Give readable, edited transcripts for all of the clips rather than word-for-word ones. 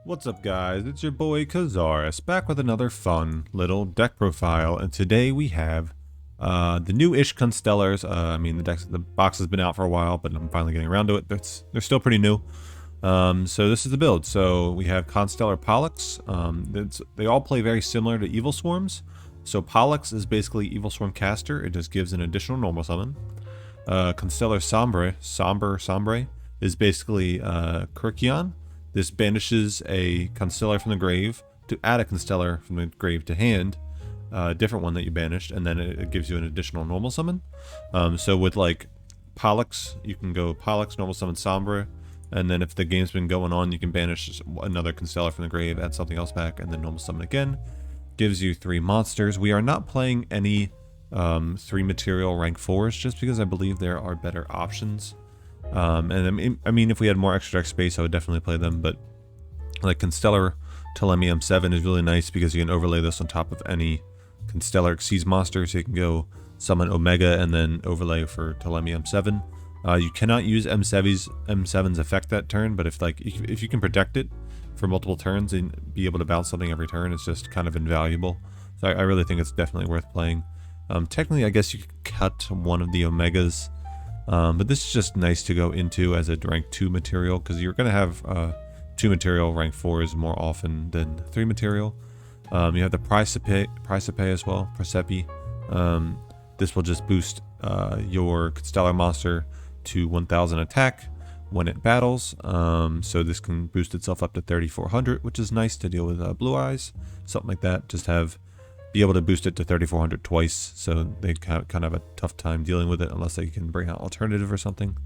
What's up guys, it's your boy Kazaris back with another fun little deck profile, and today we have the new-ish Constellars. The box has been out for a while, but I'm finally getting around to it. They're still pretty new. So this is the build. So we have Constellar Pollux. They all play very similar to Evil Swarms. So Pollux is basically Evil Swarm caster. It just gives an additional normal summon. Constellar Sombre is basically recurrsion. This banishes a Constellar from the grave to add a Constellar from the grave to hand, a different one that you banished, and then it gives you an additional normal summon. So with like Pollux, you can go Pollux, normal summon Sombre, and then if the game's been going on, you can banish another Constellar from the grave, add something else back, and then normal summon again. Gives you 3 monsters. We are not playing any 3 material rank 4s just because I believe there are better options. If we had more extra deck space, I would definitely play them, but like Constellar Ptolemy M7 is really nice because you can overlay this on top of any Constellar Xyz monster, so you can go summon Omega and then overlay for Ptolemy M7. You cannot use M7's effect that turn, but if you can protect it for multiple turns and be able to bounce something every turn, it's just kind of invaluable. So I really think it's definitely worth playing. Technically, I guess you could cut one of the Omegas. But this is just nice to go into as a rank 2 material, because you're going to have 2 material rank 4s more often than 3 material. You have the Pricepe as well, Pricepe. This will just boost your Constellar monster to 1000 attack when it battles. So this can boost itself up to 3400, which is nice to deal with blue eyes, something like that. Just be able to boost it to 3400 twice, so they kind of have a tough time dealing with it unless they can bring out alternative or something.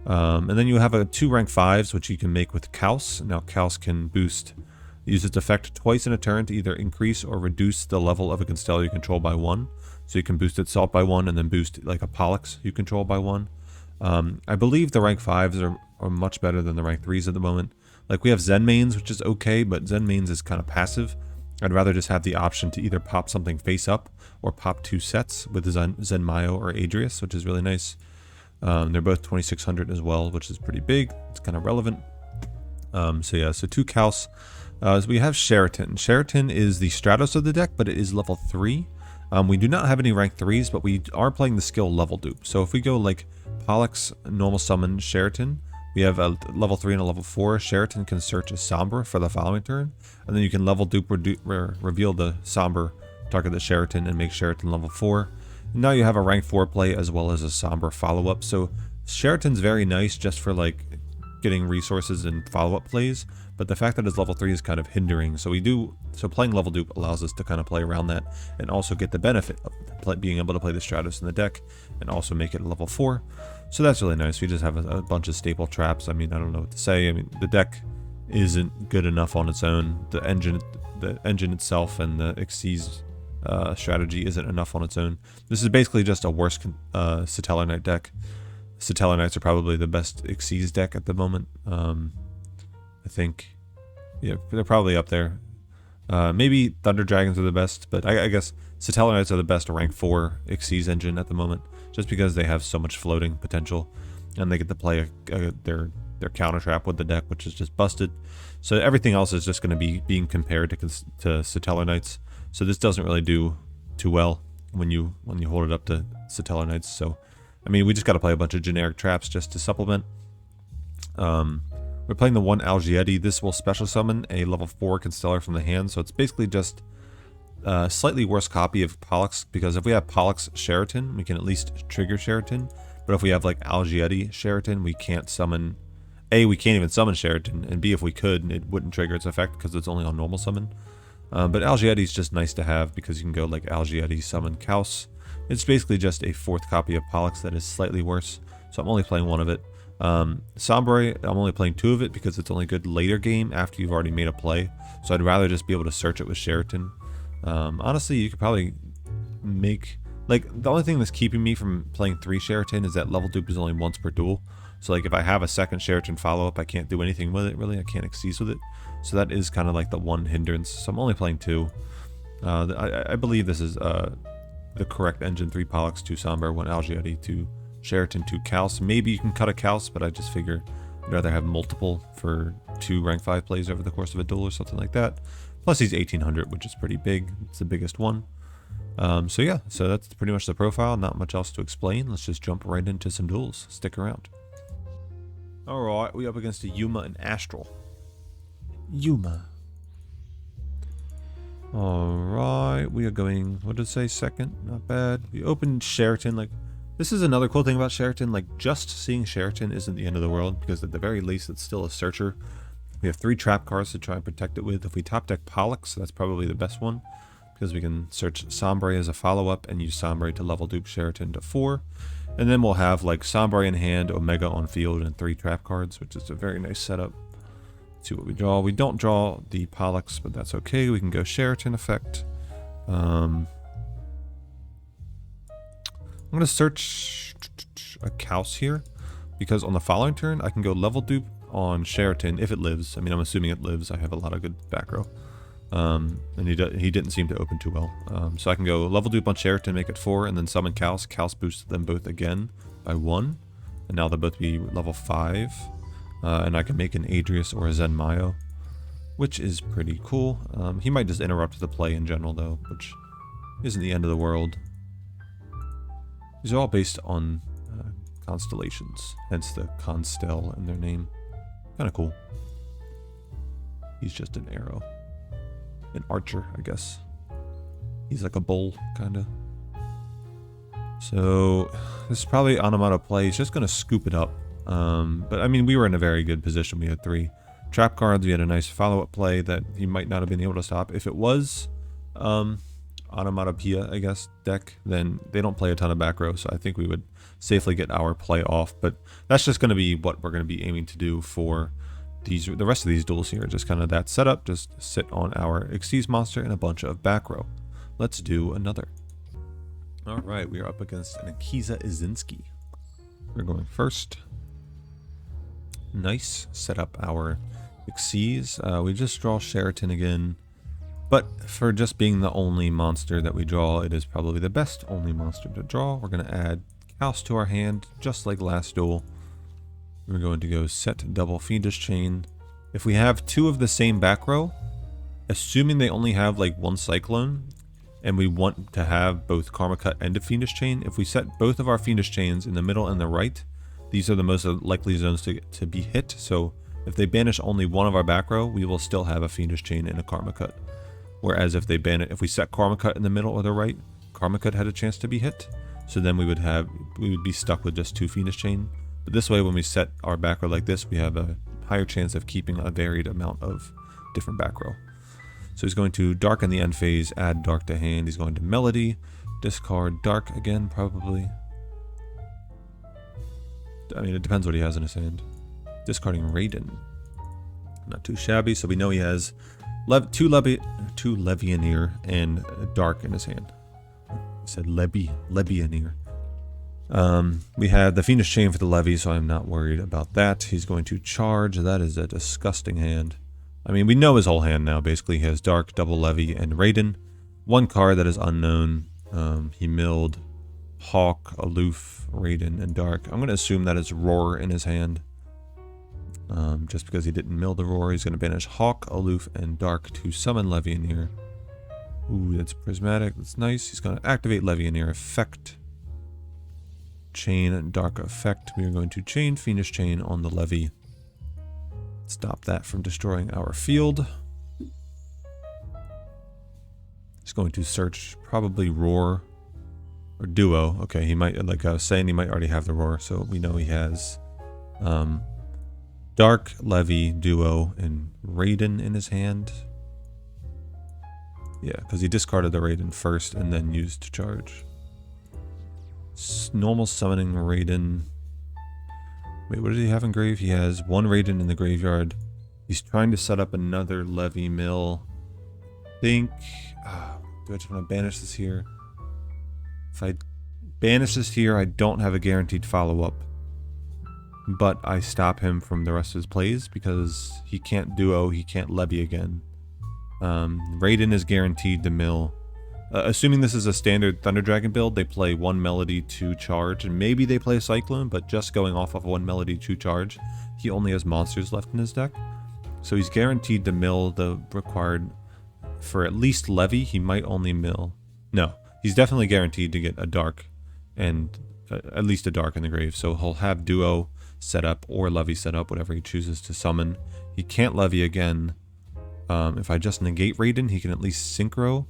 And then you have 2 rank 5s, which you can make with Kaus. Now Kaus can use its effect twice in a turn to either increase or reduce the level of a Constellar you control by 1. So you can boost itself by 1 and then boost like a Pollux you control by 1. I believe the rank 5s are much better than the rank 3s at the moment. Like we have Zen mains, which is okay, but Zen mains is kind of passive. I'd rather just have the option to either pop something face up or pop 2 sets with Zen Mayo or Adrius, which is really nice. They're both 2600 as well, which is pretty big. It's kind of relevant. So 2 Kaus. So we have Sheraton. Sheraton is the Stratos of the deck, but it is level 3. We do not have any rank 3s, but we are playing the skill level dupe. So if we go like Pollux, normal summon Sheraton, we have a level 3 and a level 4. Sheraton can search a Sombre for the following turn, and then you can level dupe reveal the Sombre, target the Sheraton, and make Sheraton level 4. And now you have a rank 4 play as well as a Sombre follow-up. So Sheraton's very nice just for like getting resources and follow-up plays, but the fact that it's level 3 is kind of hindering. So playing level dupe allows us to kind of play around that and also get the benefit of being able to play the Stratos in the deck and also make it a level 4. So that's really nice. We just have a bunch of staple traps. I don't know what to say. The deck isn't good enough on its own. The engine itself and the Xyz strategy isn't enough on its own. This is basically just a worse Satellar Knight deck. Satellar Knights are probably the best Xyz deck at the moment. I think, yeah, they're probably up there. Maybe Thunder Dragons are the best, but I guess Satellar Knights are the best rank 4 Xyz engine at the moment, just because they have so much floating potential, and they get to play their counter trap with the deck, which is just busted. So everything else is just going to be being compared to Satellar Knights. So this doesn't really do too well when you hold it up to Satellar Knights. So we just got to play a bunch of generic traps just to supplement. We're playing the 1 Algieti. This will special summon a level 4 Constellar from the hand, so it's basically just a slightly worse copy of Pollux, because if we have Pollux Sheraton, we can at least trigger Sheraton, but if we have like Algieti Sheraton, we can't summon... A, we can't even summon Sheraton, and B, if we could, it wouldn't trigger its effect because it's only on normal summon. But Algieti is just nice to have because you can go like Algieti summon Kaus. It's basically just a 4th copy of Pollux that is slightly worse, so I'm only playing 1 of it. Sombre, I'm only playing 2 of it because it's only good later game after you've already made a play, so I'd rather just be able to search it with Sheraton. Honestly, you could probably make... the only thing that's keeping me from playing 3 Sheraton is that level dupe is only once per duel. So if I have a second Sheraton follow-up, I can't do anything with it, really. I can't Xyz with it. So that is kind of like the one hindrance. So I'm only playing 2. I believe this is the correct engine: 3 Pollux, 2 Sombre, 1 Algieti, 2 Sheraton, 2 Kaus. Maybe you can cut a Kaus, but I just figure I'd rather have multiple for 2 rank 5 plays over the course of a duel or something like that. Plus he's 1800, which is pretty big. It's the biggest one. So yeah, so that's pretty much the profile. Not much else to explain. Let's just jump right into some duels. Stick around. Alright, we up against a Yuma and Astral. Yuma. Alright, we are going, what did it say, second? Not bad. We opened Sheraton. Like, this is another cool thing about Sheraton. Like, just seeing Sheraton isn't the end of the world, because at the very least it's still a searcher. We have 3 trap cards to try and protect it with. If we top deck Pollux, that's probably the best one, because we can search Sombre as a follow-up and use Sombre to level dupe Sheraton to 4. And then we'll have like Sombre in hand, Omega on field, and 3 trap cards, which is a very nice setup. Let's see what we draw. We don't draw the Pollux, but that's okay. We can go Sheraton effect. I'm going to search a Kaus here, because on the following turn I can go level dupe on Sheraton if it lives. I mean, I'm assuming it lives. I have a lot of good back row. And he didn't seem to open too well. So I can go level dupe on Sheraton, make it 4, and then summon Kaus. Kaus boosts them both again by 1. And now they'll both be level 5. And I can make an Adrius or a Zen Mayo, which is pretty cool. He might just interrupt the play in general though, which isn't the end of the world. These are all based on constellations, hence the Constell in their name. Kind of cool. He's just an arrow. An archer, I guess. He's like a bull, kind of. So, this is probably Onomata play. He's just going to scoop it up. But, I mean, we were in a very good position. We had 3 trap cards. We had a nice follow-up play that he might not have been able to stop. If it was Onomatopoeia, I guess, deck, then they don't play a ton of back row, so I think we would safely get our play off. But that's just going to be what we're going to be aiming to do for the rest of these duels here. Just kind of that setup, just sit on our Xyz monster and a bunch of back row. Let's do another. Alright, we are up against an Akiza Izinski. We're going first. Nice. Set up our Xyz. We just draw Sheraton again. But for just being the only monster that we draw, it is probably the best only monster to draw. We're going to add Kaus to our hand, just like last duel. We're going to go set double Fiendish Chain. If we have 2 of the same back row, assuming they only have like 1 Cyclone, and we want to have both Karma Cut and a Fiendish Chain, if we set both of our Fiendish Chains in the middle and the right, these are the most likely zones to be hit. So if they banish only one of our back row, we will still have a Fiendish Chain and a Karma Cut. Whereas if we set Karma Cut in the middle or the right, Karma Cut had a chance to be hit. So then we would be stuck with just 2 Fiendish Chain. But this way, when we set our back row like this, we have a higher chance of keeping a varied amount of different back row. So he's going to Dark in the end phase, add Dark to hand. He's going to Melody, discard Dark again, probably. I mean, it depends what he has in his hand. Discarding Raiden. Not too shabby, so we know he has 2 Levianeer and Dark in his hand. I said Levianeer. We have the Fiendish Chain for the Levy, so I'm not worried about that. He's going to charge. That is a disgusting hand. I mean, we know his whole hand now. Basically, he has Dark, double Levy, and Raiden. 1 card that is unknown. He milled Hawk, Aloof, Raiden, and Dark. I'm going to assume that is Roar in his hand. Just because he didn't mill the Roar, he's going to banish Hawk, Aloof, and Dark to summon Levianeer. Ooh, that's prismatic. That's nice. He's going to activate Levianeer effect. Chain Dark effect. We are going to chain Fiendish Chain on the Levy. Stop that from destroying our field. He's going to search probably Roar or Duo. Okay, he might, like I was saying, he might already have the Roar, so we know he has Dark, Levy, Duo, and Raiden in his hand. Yeah, because he discarded the Raiden first and then used to charge. Normal summoning Raiden. Wait, what does he have in grave? He has 1 Raiden in the graveyard. He's trying to set up another Levy mill. I think... do I just want to banish this here? If I banish this here, I don't have a guaranteed follow-up. But I stop him from the rest of his plays because he can't Duo, he can't Levy again. Raiden is guaranteed to mill. Assuming this is a standard Thunder Dragon build, they play 1 Melody, 2 Charge, and maybe they play Cyclone, but just going off of 1 Melody, 2 Charge, he only has monsters left in his deck. So he's guaranteed to mill the required for at least Levy. He might only mill. No, he's definitely guaranteed to get a dark and at least a dark in the grave. So he'll have Duo set up or Levy set up, whatever he chooses to summon. He can't Levy again. If I just negate Raiden, he can at least synchro.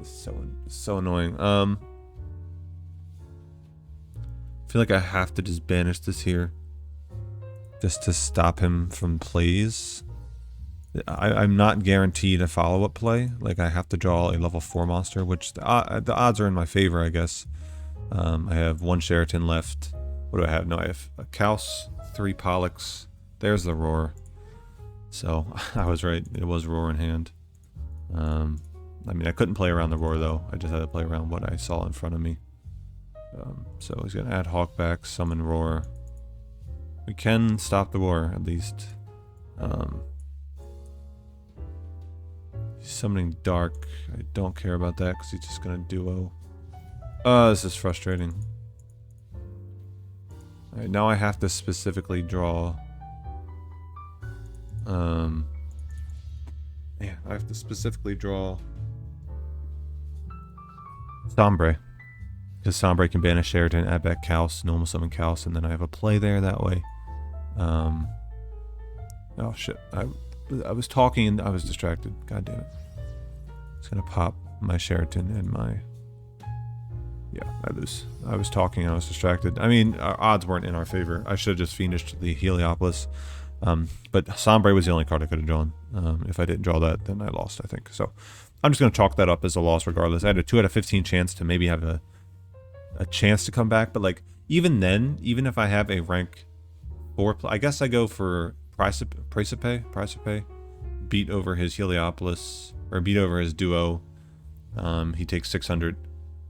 It's so annoying. I feel like I have to just banish this here, just to stop him from plays. I'm not guaranteed a follow-up play. Like, I have to draw a level 4 monster, which the odds are in my favor, I guess. I have 1 Sheraton left. What do I have? No, I have a Kaus, 3 Pollux. There's the Roar. So, I was right. It was Roar in hand. I mean, I couldn't play around the Roar, though. I just had to play around what I saw in front of me. So, he's going to add Hawk back, summon Roar. We can stop the Roar, at least. He's summoning Dark. I don't care about that, because he's just going to Duo. This is frustrating. Alright, now I have to specifically draw... yeah, I have to specifically draw Sombre, because Sombre can banish Sheraton, add back Kaus, normal summon Kaus, and then I have a play there that way. Oh shit, I was talking and I was distracted. God damn it. It's gonna pop my Sheraton and my... Yeah, I lose. I was talking and I was distracted. I mean, our odds weren't in our favor. I should have just finished the Heliopolis. But Sombre was the only card I could have drawn. If I didn't draw that, then I lost, I think. So I'm just going to chalk that up as a loss regardless. I had a 2 out of 15 chance to maybe have a chance to come back. But like, even then, even if I have a rank 4, I guess I go for Praecipe, beat over his Heliopolis, or beat over his Duo. He takes 600.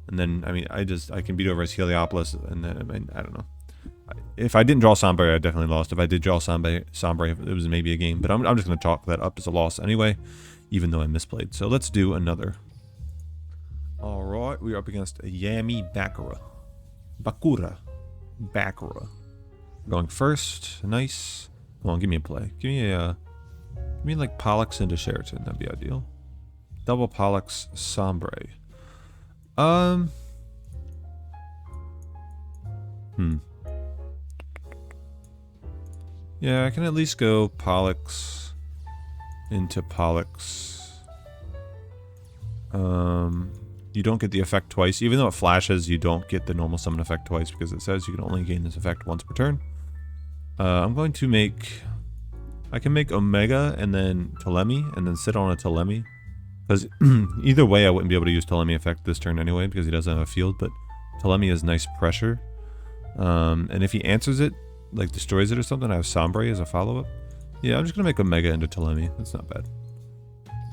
And then, I mean, I can beat over his Heliopolis, and then, I mean, I don't know. If I didn't draw Sombre, I definitely lost. If I did draw Sombre, it was maybe a game. But I'm just going to chalk that up as a loss anyway, even though I misplayed. So let's do another. Alright, we are up against Yami Bakura. Going first. Nice. Come on, give me a play. Give me like Pollux into Sheraton. That'd be ideal. Double Pollux Sombre. Yeah, I can at least go Pollux into Pollux. You don't get the effect twice. Even though it flashes, you don't get the normal summon effect twice because it says you can only gain this effect once per turn. I'm going to make... I can make Omega and then Ptolemy and then sit on a Ptolemy. Because either way, I wouldn't be able to use Ptolemy effect this turn anyway because he doesn't have a field. But Ptolemy is nice pressure. And if he answers it, like destroys it or something, I have Sombre as a follow-up. Yeah, I'm just going to make Omega into Ptolemy. That's not bad.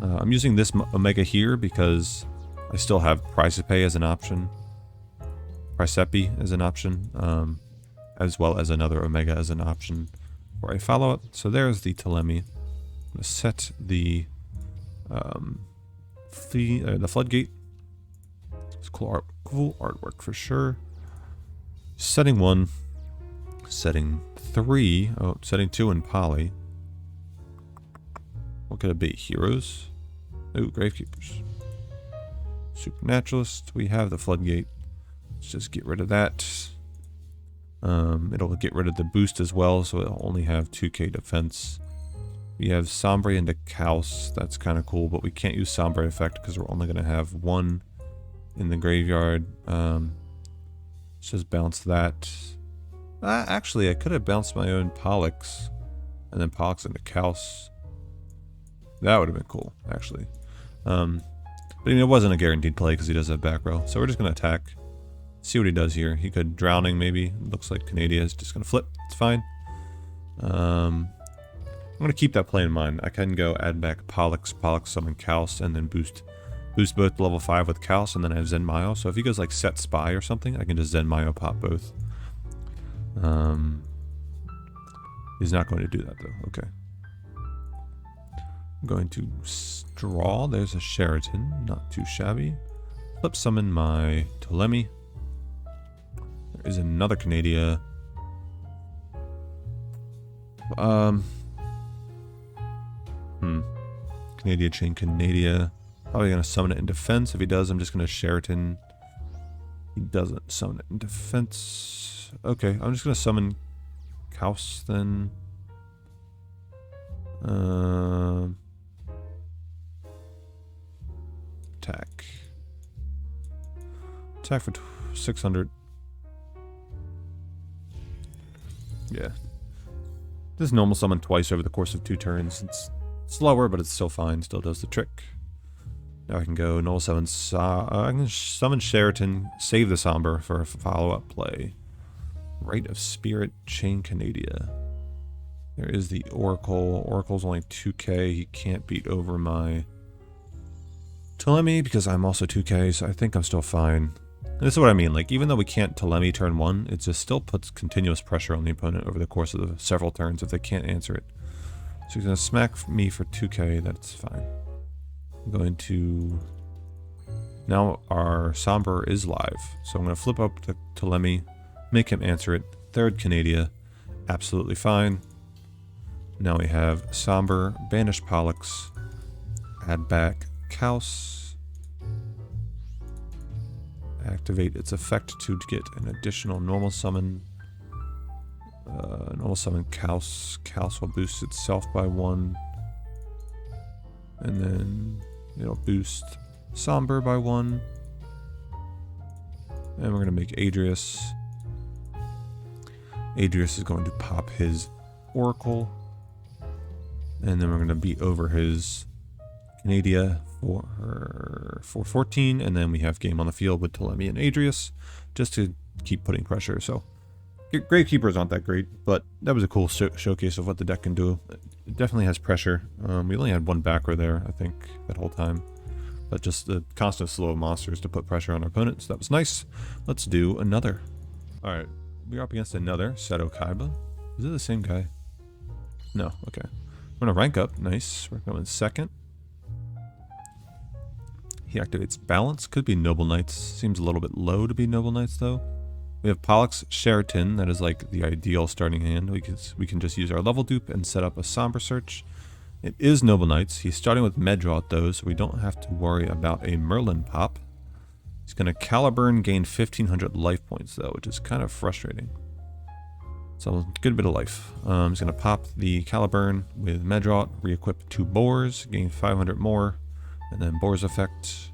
I'm using this Omega here because I still have Praecipe as an option. Praecipe as an option. As well as another Omega as an option for a follow-up. So there's the Ptolemy. I'm going to set the floodgate. It's cool artwork for sure. Setting 1. Setting 3. Oh, setting 2 in Poly. What could it be? Heroes? Ooh, Gravekeepers. Supernaturalist. We have the floodgate. Let's just get rid of that. It'll get rid of the boost as well, so it'll only have 2k defense. We have Sombre into Kaus. That's kind of cool, but we can't use Sombre effect because we're only going to have 1 in the graveyard. Let's just bounce that. Actually, I could have bounced my own Pollux and then Pollux into Kaus. That would have been cool, actually. But I mean, it wasn't a guaranteed play because he does have back row. So we're just going to attack. See what he does here. He could Drowning, maybe. Looks like Canada is just going to flip. It's fine. I'm going to keep that play in mind. I can go add back Pollux, summon Kaus, and then boost both level 5 with Kaus, and then I have Zen Mayo. So if he goes like Set Spy or something, I can just Zen Mayo pop both. He's not going to do that though. Okay. I'm going to draw. There's a Sheraton. Not too shabby. Flip summon my Ptolemy. There is another Canada. Canadia, chain Canadia. Probably going to summon it in defense. If he does, I'm just going to Sheraton. He doesn't summon it in defense. Okay, I'm just going to summon Kaus then. Attack. Attack for 600. Yeah. This normal summon twice over the course of 2 turns. It's slower, but it's still fine. Still does the trick. Now I can go normal summon. I can summon Sheraton, save the Sombre for a follow-up play. Rite of Spirit, chain Canadia. There is the Oracle. Oracle's only 2k. He can't beat over my Telemi because I'm also 2k, so I think I'm still fine. And this is what I mean. Like, even though we can't Telemi turn 1, it just still puts continuous pressure on the opponent over the course of the several turns if they can't answer it. So he's going to smack me for 2k. That's fine. I'm going to... Now our Sombre is live. So I'm going to flip up the Telemi, make him answer it. 3rd Canadia. Absolutely fine. Now we have Sombre, banish Pollux, add back Kaus, activate its effect to get an additional normal summon. Normal summon Kaus. Kaus will boost itself by 1. And then it'll boost Sombre by 1. And we're going to make Adrius. Adrius is going to pop his Oracle. And then we're going to beat over his Canadia for 14. And then we have game on the field with Telemi and Adrius just to keep putting pressure. So Gravekeepers aren't that great, but that was a cool showcase of what the deck can do. It definitely has pressure. We only had 1 backer there, I think, that whole time. But just the constant flow of monsters to put pressure on our opponents. That was nice. Let's do another. Alright, we're up against another Seto Kaiba. Is it the same guy? No, okay. We're going to rank up. Nice. We're going 2nd. He activates Balance. Could be Noble Knights. Seems a little bit low to be Noble Knights, though. We have Pollux Sheraton. That is like the ideal starting hand. We can just use our level dupe and set up a Sombre search. It is Noble Knights. He's starting with Medraut, though, so we don't have to worry about a Merlin pop. He's going to Caliburn, gain 1,500 life points, though, which is kind of frustrating. So a good bit of life. He's going to pop the Caliburn with Medraut, re-equip 2 Boars, gain 500 more, and then Boar's effect,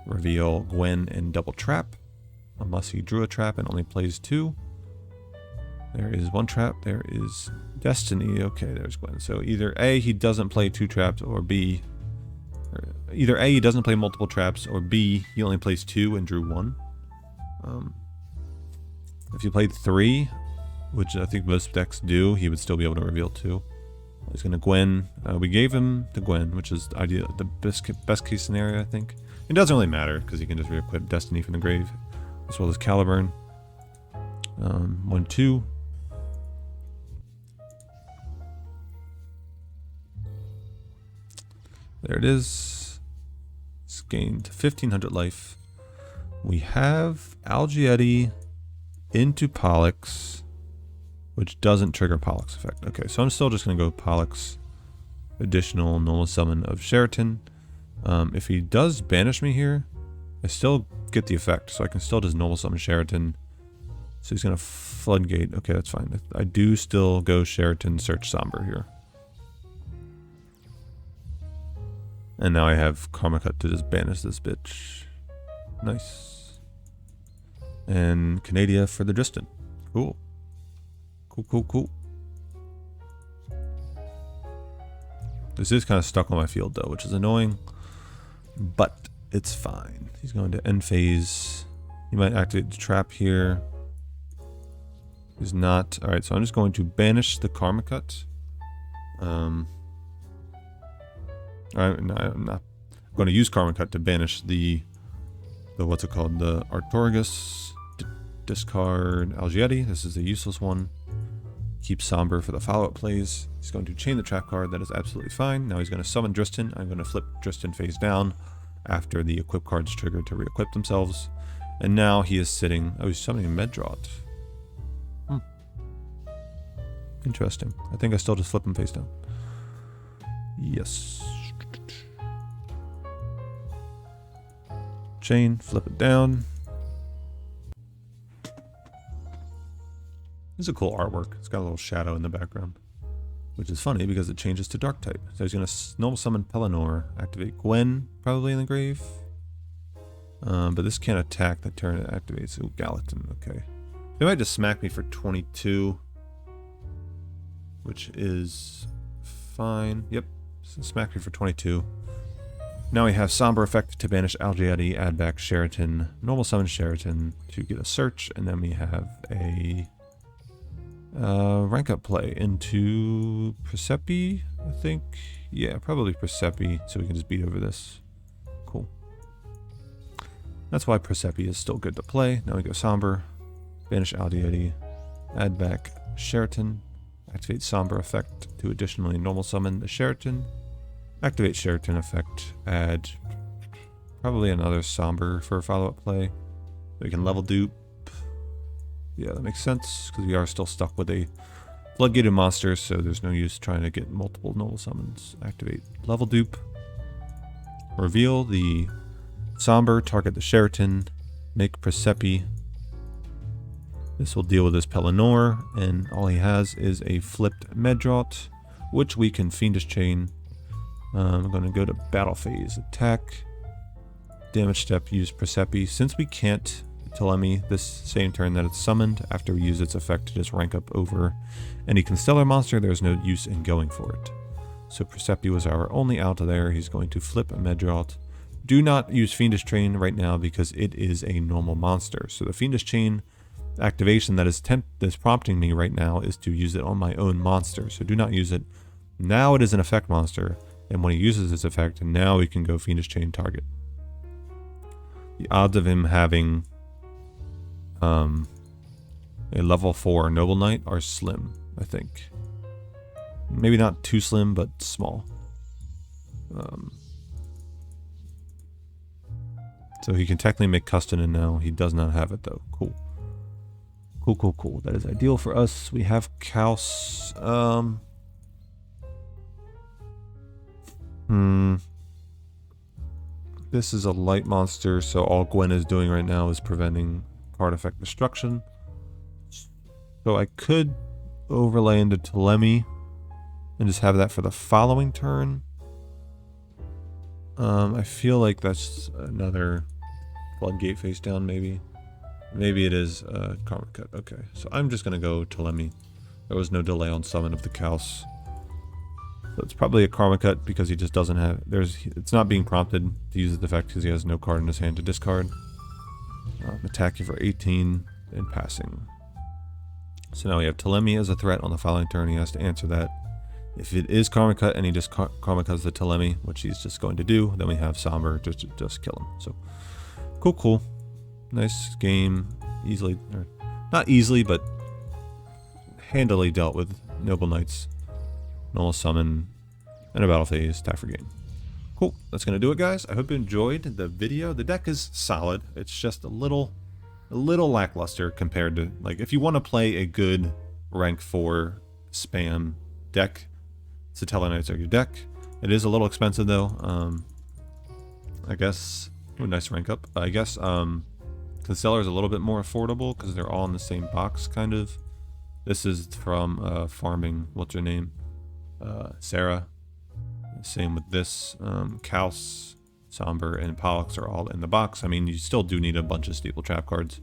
reveal Gwen and double trap, unless he drew a trap and only plays 2. There is 1 trap, there is Destiny, okay, there's Gwen. So either A, he doesn't play 2 traps, or B, either A, he doesn't play multiple traps, or B, he only plays 2 and drew 1. If he played 3, which I think most decks do, he would still be able to reveal 2. He's going to Gwen. We gave him the Gwen, which is the best case scenario, I think. It doesn't really matter, because he can just re-equip Destiny from the grave, as well as Caliburn. 1, 2. There it is. It's gained 1,500 life. We have Algieti into Pollux, which doesn't trigger Pollux effect. Okay, so I'm still just going to go Pollux, additional normal summon of Sheraton. If he does banish me here, I still get the effect, so I can still just normal summon Sheraton. So he's going to floodgate. Okay, that's fine. I do still go Sheraton, search Sombre here. And now I have Karma Cut to just banish this bitch. Nice. And Canadia for the Dristan. Cool. Cool. This is kind of stuck on my field, though, which is annoying. But it's fine. He's going to end phase. He might activate the trap here. He's not. Alright, so I'm just going to banish the Karma Cut. I'm not going to use Karma Cut to banish the what's it called? The Artorigus. Discard Algieti. This is a useless one. Keep Sombre for the follow-up plays. He's going to chain the trap card. That is absolutely fine. Now he's going to summon Dristan. I'm going to flip Dristan face down after the equip cards triggered to re-equip themselves. And now he is sitting... Oh, he's summoning Medraut. Interesting. I think I still just flip them face down. Yes. Chain, flip it down. This is a cool artwork. It's got a little shadow in the background, which is funny because it changes to dark type. So he's going to normal summon Pelennor, activate Gwen, probably in the grave. But this can't attack the turn it activates. Ooh, Gallatin, okay. They might just smack me for 22, which is fine. Yep, so smack me for 22. Now we have Sombre effect to banish Algiadi, add back Sheraton, normal summon Sheraton to get a search, and then we have a rank up play into Persepi, I think. Yeah, probably Persepi, so we can just beat over this. Cool. That's why Persepi is still good to play. Now we go Sombre, banish Algiadi, add back Sheraton, activate Sombre effect to additionally normal summon the Sheraton, activate Sheraton effect, add probably another Sombre for a follow-up play. We can level dupe. Yeah, that makes sense, because we are still stuck with a floodgated monster, so there's no use trying to get multiple normal summons. Activate level dupe. Reveal the Sombre, target the Sheraton, make Persepi. This will deal with this Pelennor, and all he has is a flipped Medrot, which we can Fiendish Chain. I'm going to go to battle phase, attack, damage step, use Persepi. Since we can't Telemi this same turn that it's summoned, after we use its effect to just rank up over any Constellar monster, there's no use in going for it. So Persepi was our only out of there. He's going to flip a Medrot. Do not use Fiendish Chain right now because it is a normal monster. So the Fiendish Chain activation that is prompting me right now is to use it on my own monster. So do not use it. Now it is an effect monster, and when he uses its effect, now we can go Fiendish Chain target. The odds of him having a level 4 Noble Knight are slim, I think. Maybe not too slim, but small. So he can technically make Custonin now. He does not have it though. Cool. Cool. That is ideal for us. We have Kaus. This is a light monster, so all Gwen is doing right now is preventing card effect destruction. So I could overlay into Telemi and just have that for the following turn. I feel like that's another floodgate face down, maybe. Maybe it is Karma Cut. Okay, so I'm just gonna go Telemi. There was no delay on summon of the Kaus. So it's probably a Karma Cut because he just doesn't have... It's not being prompted to use the effect because he has no card in his hand to discard. Attack you for 18 and passing. So now we have Telemi as a threat on the following turn. He has to answer that. If it is Karma Cut and he just Karma Cuts the Telemi, which he's just going to do, then we have Sombre just kill him. So cool. Nice game. Easily, or not easily, but handily dealt with Noble Knights. Normal summon, and a battle phase, tap for game. Cool, that's going to do it, guys. I hope you enjoyed the video. The deck is solid. It's just a little lackluster compared to, like, if you want to play a good rank 4 spam deck, Satellar Knights are your deck. It is a little expensive, though. I guess, nice rank up. I guess Constellar is a little bit more affordable because they're all in the same box, kind of. This is from farming, what's her name? Sarah. Same with this. Kaus, Sombre, and Pollux are all in the box. I mean, you still do need a bunch of Steeple Trap cards.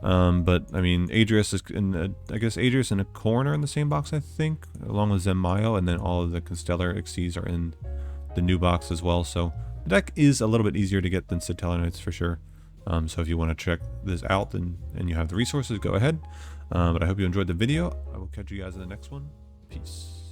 But, I mean, Adrius is I guess Adrius and a Corn are in the same box, I think, along with Zemmaio, and then all of the Constellar Xyz are in the new box as well. So the deck is a little bit easier to get than Satellar Knights for sure. So if you want to check this out and you have the resources, go ahead. But I hope you enjoyed the video. I will catch you guys in the next one. Peace.